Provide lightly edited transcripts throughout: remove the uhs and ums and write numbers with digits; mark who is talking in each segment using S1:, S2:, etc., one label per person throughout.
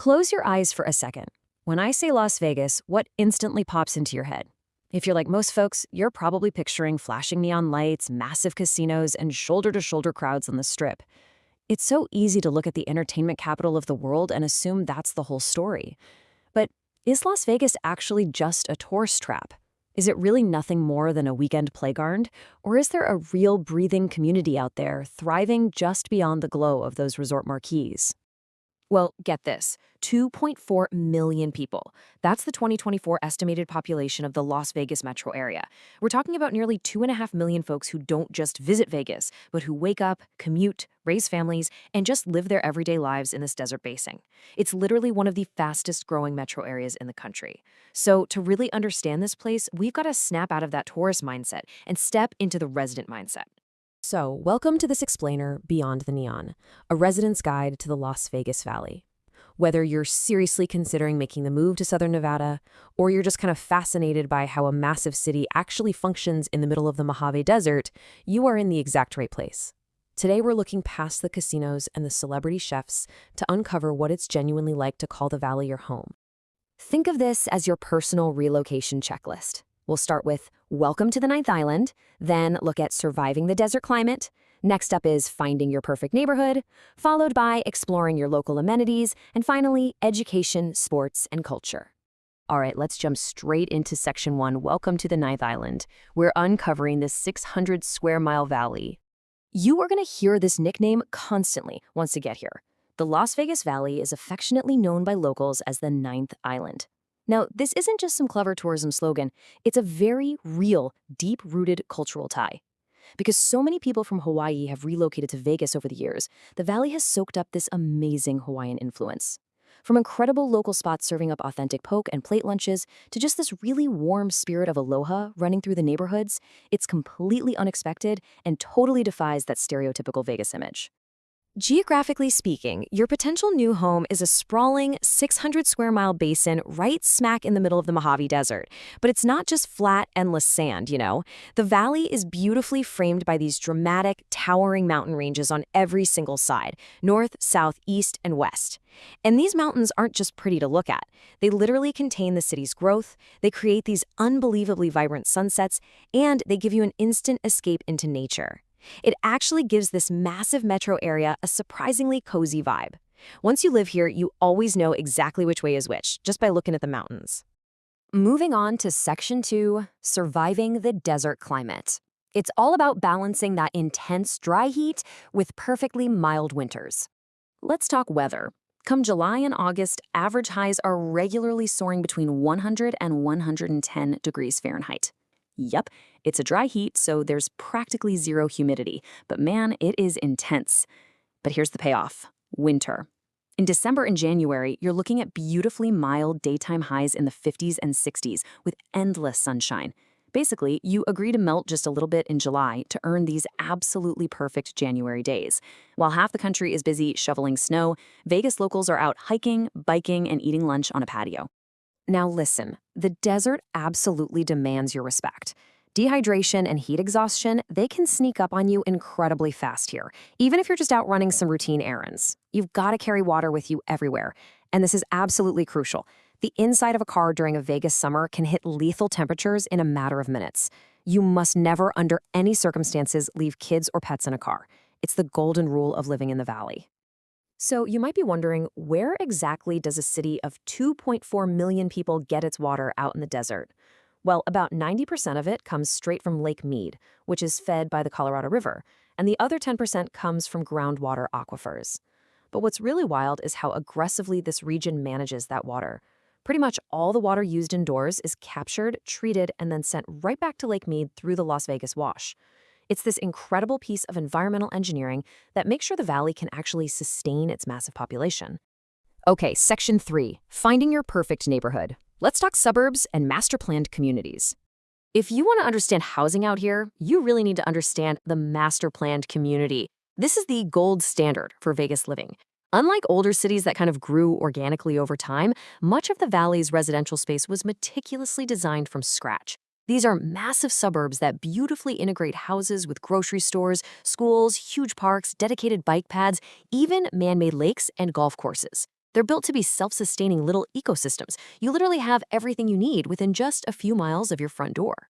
S1: Close your eyes for a second. When I say Las Vegas, what instantly pops into your head? If you're like most folks, you're probably picturing flashing neon lights, massive casinos, and shoulder-to-shoulder crowds on the Strip. It's so easy to look at the entertainment capital of the world and assume that's the whole story. But is Las Vegas actually just a tourist trap? Is it really nothing more than a weekend playground? Or is there a real breathing community out there thriving just beyond the glow of those resort marquees? Well, get this, 2.4 million people. That's the 2024 estimated population of the Las Vegas metro area. We're talking about nearly 2.5 million folks who don't just visit Vegas, but who wake up, commute, raise families, and just live their everyday lives in this desert basin. It's literally one of the fastest growing metro areas in the country. So to really understand this place, we've got to snap out of that tourist mindset and step into the resident mindset. So, welcome to this explainer Beyond the Neon, a resident's guide to the Las Vegas Valley. Whether you're seriously considering making the move to Southern Nevada, or you're just kind of fascinated by how a massive city actually functions in the middle of the Mojave Desert, you are in the exact right place. Today, we're looking past the casinos and the celebrity chefs to uncover what it's genuinely like to call the valley your home. Think of this as your personal relocation checklist. We'll start with Welcome to the Ninth Island, then look at surviving the desert climate. Next up is finding your perfect neighborhood, followed by exploring your local amenities, and finally, education, sports, and culture. All right, let's jump straight into Section 1, Welcome to the Ninth Island. We're uncovering this 600-square-mile valley. You are going to hear this nickname constantly once you get here. The Las Vegas Valley is affectionately known by locals as the Ninth Island. Now, this isn't just some clever tourism slogan. It's a very real, deep-rooted cultural tie. Because so many people from Hawaii have relocated to Vegas over the years, the valley has soaked up this amazing Hawaiian influence. From incredible local spots serving up authentic poke and plate lunches to just this really warm spirit of aloha running through the neighborhoods, it's completely unexpected and totally defies that stereotypical Vegas image. Geographically speaking, your potential new home is a sprawling 600-square-mile basin right smack in the middle of the Mojave Desert. But it's not just flat, endless sand, you know. The valley is beautifully framed by these dramatic, towering mountain ranges on every single side, north, south, east, and west. And these mountains aren't just pretty to look at. They literally contain the city's growth, they create these unbelievably vibrant sunsets, and they give you an instant escape into nature. It actually gives this massive metro area a surprisingly cozy vibe. Once you live here, you always know exactly which way is which, just by looking at the mountains. Moving on to Section 2, Surviving the Desert Climate. It's all about balancing that intense dry heat with perfectly mild winters. Let's talk weather. Come July and August, average highs are regularly soaring between 100 and 110 degrees Fahrenheit. Yup, it's a dry heat, so there's practically zero humidity, but man, it is intense. But here's the payoff: winter. In December and January, you're looking at beautifully mild daytime highs in the 50s and 60s with endless sunshine. Basically, you agree to melt just a little bit in July to earn these absolutely perfect January days. While half the country is busy shoveling snow, Vegas locals are out hiking, biking, and eating lunch on a patio. Now listen, the desert absolutely demands your respect. Dehydration and heat exhaustion, they can sneak up on you incredibly fast here, even if you're just out running some routine errands. You've got to carry water with you everywhere, and this is absolutely crucial. The inside of a car during a Vegas summer can hit lethal temperatures in a matter of minutes. You must never, under any circumstances, leave kids or pets in a car. It's the golden rule of living in the valley. So you might be wondering, where exactly does a city of 2.4 million people get its water out in the desert? Well, about 90% of it comes straight from Lake Mead, which is fed by the Colorado River, and the other 10% comes from groundwater aquifers. But what's really wild is how aggressively this region manages that water. Pretty much all the water used indoors is captured, treated, and then sent right back to Lake Mead through the Las Vegas Wash. It's this incredible piece of environmental engineering that makes sure the valley can actually sustain its massive population. Okay, Section 3, Finding Your Perfect Neighborhood. Let's talk suburbs and master-planned communities. If you want to understand housing out here, you really need to understand the master-planned community. This is the gold standard for Vegas living. Unlike older cities that kind of grew organically over time, much of the valley's residential space was meticulously designed from scratch. These are massive suburbs that beautifully integrate houses with grocery stores, schools, huge parks, dedicated bike paths, even man-made lakes and golf courses. They're built to be self-sustaining little ecosystems. You literally have everything you need within just a few miles of your front door.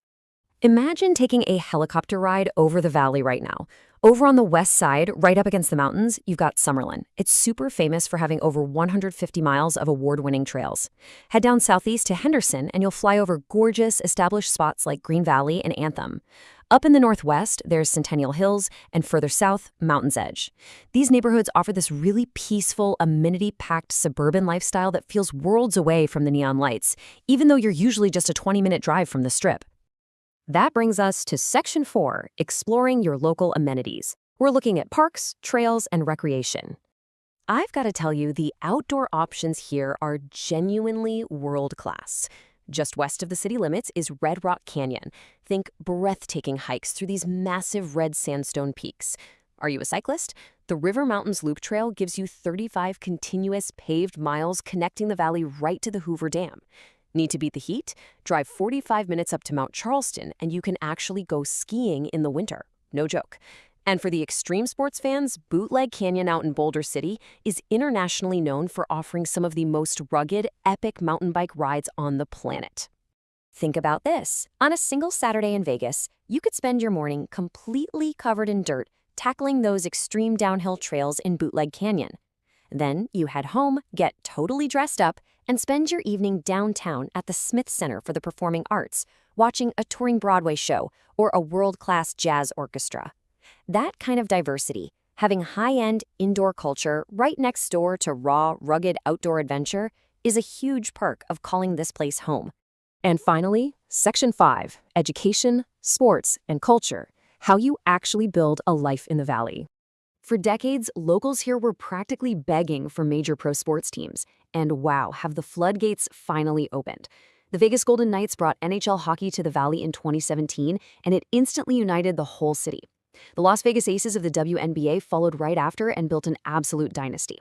S1: Imagine taking a helicopter ride over the valley right now. Over on the west side, right up against the mountains, you've got Summerlin. It's super famous for having over 150 miles of award-winning trails. Head down southeast to Henderson, and you'll fly over gorgeous, established spots like Green Valley and Anthem. Up in the northwest, there's Centennial Hills, and further south, Mountain's Edge. These neighborhoods offer this really peaceful, amenity-packed suburban lifestyle that feels worlds away from the neon lights, even though you're usually just a 20-minute drive from the Strip. That brings us to Section 4, Exploring Your Local Amenities. We're looking at parks, trails, and recreation. I've got to tell you, the outdoor options here are genuinely world-class. Just west of the city limits is Red Rock Canyon. Think breathtaking hikes through these massive red sandstone peaks. Are you a cyclist? The River Mountains Loop Trail gives you 35 continuous paved miles connecting the valley right to the Hoover Dam. Need to beat the heat? Drive 45 minutes up to Mount Charleston, and you can actually go skiing in the winter. No joke. And for the extreme sports fans, Bootleg Canyon out in Boulder City is internationally known for offering some of the most rugged, epic mountain bike rides on the planet. Think about this. On a single Saturday in Vegas, you could spend your morning completely covered in dirt, tackling those extreme downhill trails in Bootleg Canyon. Then you head home, get totally dressed up, and spend your evening downtown at the Smith Center for the Performing Arts, watching a touring Broadway show or a world-class jazz orchestra. That kind of diversity, having high-end indoor culture right next door to raw, rugged outdoor adventure, is a huge perk of calling this place home. And finally, Section 5, Education, Sports, and Culture, how you actually build a life in the valley. For decades, locals here were practically begging for major pro sports teams. And wow, have the floodgates finally opened. The Vegas Golden Knights brought NHL hockey to the Valley in 2017, and it instantly united the whole city. The Las Vegas Aces of the WNBA followed right after and built an absolute dynasty.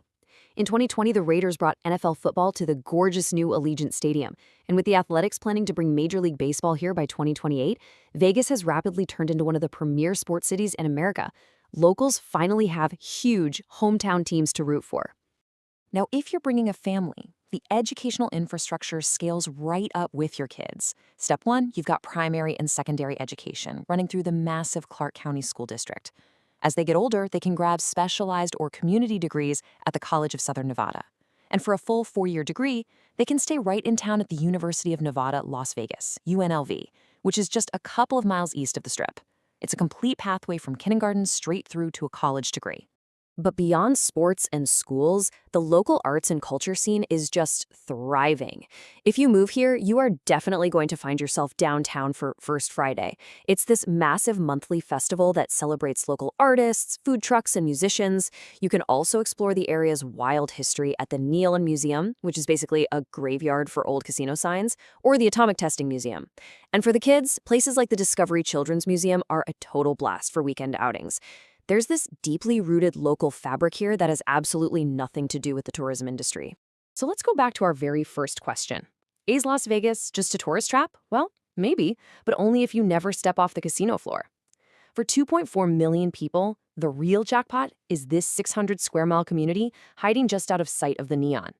S1: In 2020, the Raiders brought NFL football to the gorgeous new Allegiant Stadium. And with the Athletics planning to bring Major League Baseball here by 2028, Vegas has rapidly turned into one of the premier sports cities in America. Locals finally have huge hometown teams to root for. Now, if you're bringing a family, the educational infrastructure scales right up with your kids. Step 1, you've got primary and secondary education running through the massive Clark County School District. As they get older, they can grab specialized or community degrees at the College of Southern Nevada. And for a full 4-year degree, they can stay right in town at the University of Nevada, Las Vegas, UNLV, which is just a couple of miles east of the Strip. It's a complete pathway from kindergarten straight through to a college degree. But beyond sports and schools, the local arts and culture scene is just thriving. If you move here, you are definitely going to find yourself downtown for First Friday. It's this massive monthly festival that celebrates local artists, food trucks, and musicians. You can also explore the area's wild history at the Nealon Museum, which is basically a graveyard for old casino signs, or the Atomic Testing Museum. And for the kids, places like the Discovery Children's Museum are a total blast for weekend outings. There's this deeply rooted local fabric here that has absolutely nothing to do with the tourism industry. So let's go back to our very first question. Is Las Vegas just a tourist trap? Well, maybe, but only if you never step off the casino floor. For 2.4 million people, the real jackpot is this 600 square mile community hiding just out of sight of the neon.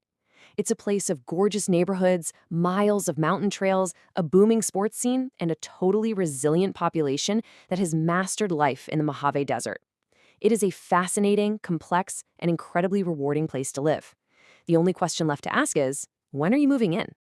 S1: It's a place of gorgeous neighborhoods, miles of mountain trails, a booming sports scene, and a totally resilient population that has mastered life in the Mojave Desert. It is a fascinating, complex, and incredibly rewarding place to live. The only question left to ask is, when are you moving in?